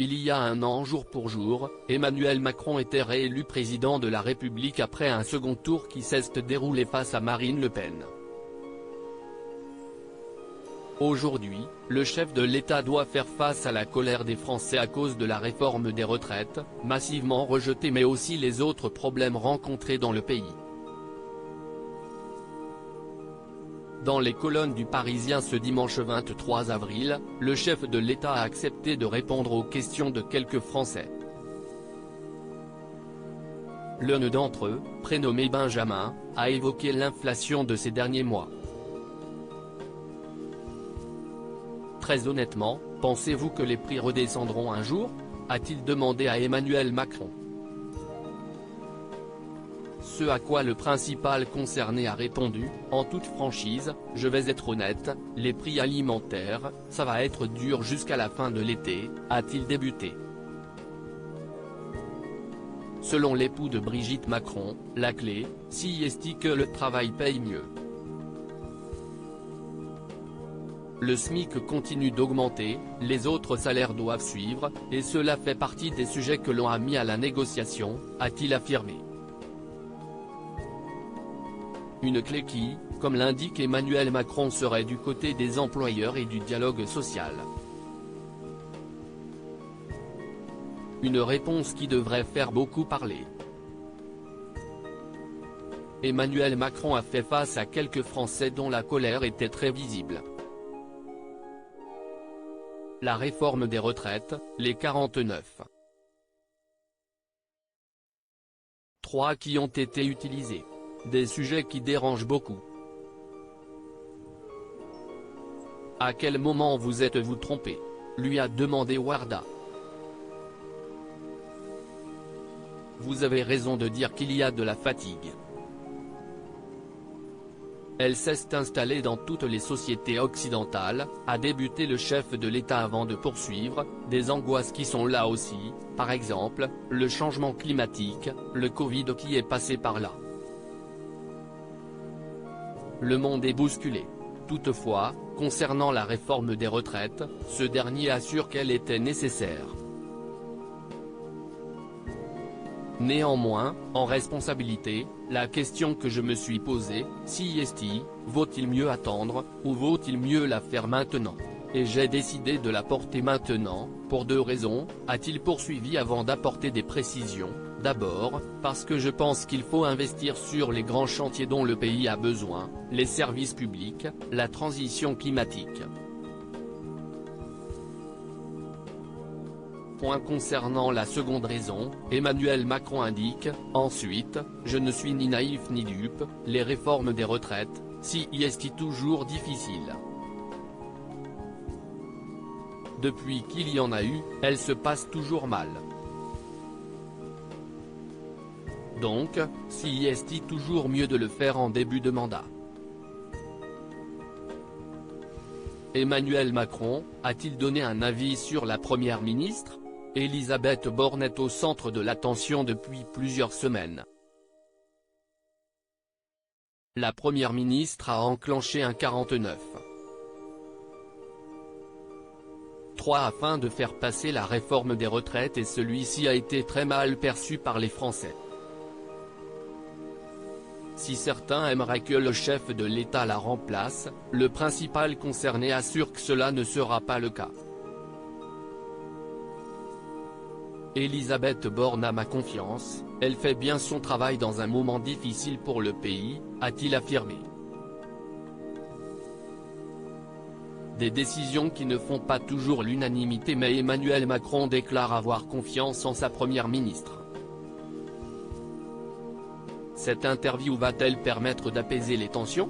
Il y a un an jour pour jour, Emmanuel Macron était réélu président de la République après un second tour qui s'est déroulé face à Marine Le Pen. Aujourd'hui, le chef de l'État doit faire face à la colère des Français à cause de la réforme des retraites, massivement rejetée, mais aussi les autres problèmes rencontrés dans le pays. Dans les colonnes du Parisien ce dimanche 23 avril, le chef de l'État a accepté de répondre aux questions de quelques Français. L'un d'entre eux, prénommé Benjamin, a évoqué l'inflation de ces derniers mois. Très honnêtement, pensez-vous que les prix redescendront un jour ? A-t-il demandé à Emmanuel Macron. Ce à quoi le principal concerné a répondu, en toute franchise, je vais être honnête, les prix alimentaires, ça va être dur jusqu'à la fin de l'été, a-t-il débuté. Selon l'époux de Brigitte Macron, la clé, si est que le travail paye mieux. Le SMIC continue d'augmenter, les autres salaires doivent suivre, et cela fait partie des sujets que l'on a mis à la négociation, a-t-il affirmé. Une clé qui, comme l'indique Emmanuel Macron, serait du côté des employeurs et du dialogue social. Une réponse qui devrait faire beaucoup parler. Emmanuel Macron a fait face à quelques Français dont la colère était très visible. La réforme des retraites, les 49.3 qui ont été utilisés. Des sujets qui dérangent beaucoup. À quel moment vous êtes-vous trompé ? Lui a demandé Warda. Vous avez raison de dire qu'il y a de la fatigue. Elle s'est installée dans toutes les sociétés occidentales, a débuté le chef de l'État avant de poursuivre, des angoisses qui sont là aussi, par exemple, le changement climatique, le Covid qui est passé par là. Le monde est bousculé. Toutefois, concernant la réforme des retraites, ce dernier assure qu'elle était nécessaire. Néanmoins, en responsabilité, la question que je me suis posée, si vaut-il mieux attendre, ou vaut-il mieux la faire maintenant ? Et j'ai décidé de la porter maintenant, pour deux raisons, a-t-il poursuivi avant d'apporter des précisions. D'abord, parce que je pense qu'il faut investir sur les grands chantiers dont le pays a besoin, les services publics, la transition climatique. Concernant la seconde raison, Emmanuel Macron indique, ensuite, je ne suis ni naïf ni dupe, les réformes des retraites, si est toujours difficile. Depuis qu'il y en a eu, elles se passent toujours mal. Donc, si est toujours mieux de le faire en début de mandat. Emmanuel Macron, a-t-il donné un avis sur la première ministre ? Elisabeth Borne est au centre de l'attention depuis plusieurs semaines. La première ministre a enclenché un 49.3 afin de faire passer la réforme des retraites et celui-ci a été très mal perçu par les Français. Si certains aimeraient que le chef de l'État la remplace, le principal concerné assure que cela ne sera pas le cas. Elisabeth Borne a ma confiance, elle fait bien son travail dans un moment difficile pour le pays, a-t-il affirmé. Des décisions qui ne font pas toujours l'unanimité, mais Emmanuel Macron déclare avoir confiance en sa première ministre. Cette interview va-t-elle permettre d'apaiser les tensions ?